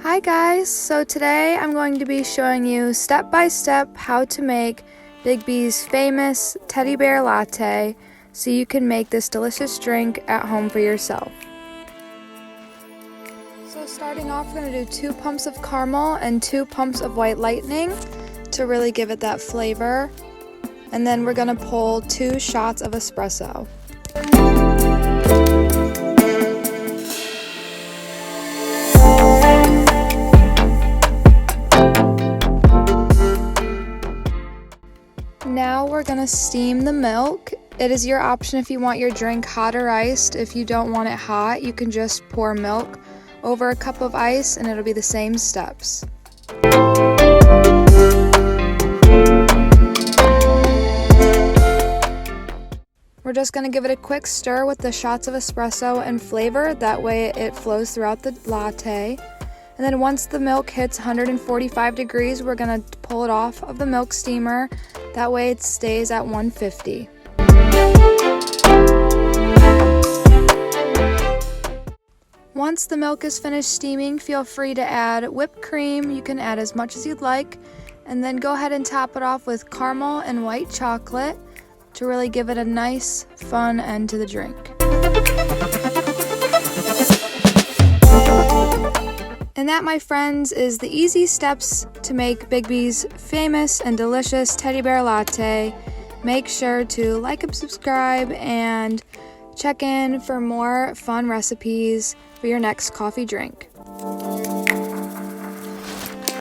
Hi guys, so today I'm going to be showing you step by step how to make Biggby's famous Teddy Bear Latte so you can make this delicious drink at home for yourself. So starting off, we're going to do 2 pumps of caramel and 2 pumps of white lightning to really give it that flavor. And then we're going to pull 2 shots of espresso. Now we're going to steam the milk. It is your option if you want your drink hot or iced. If you don't want it hot, you can just pour milk over a cup of ice and it'll be the same steps. We're just going to give it a quick stir with the shots of espresso and flavor. That way it flows throughout the latte. And then once the milk hits 145 degrees, we're going to pull it off of the milk steamer. That way it stays at 150. Once the milk is finished steaming, feel free to add whipped cream. You can add as much as you'd like. And then go ahead and top it off with caramel and white chocolate to really give it a nice, fun end to the drink. And that, my friends, is the easy steps to make Biggby's famous and delicious Teddy Bear Latte. Make sure to like and subscribe and check in for more fun recipes for your next coffee drink.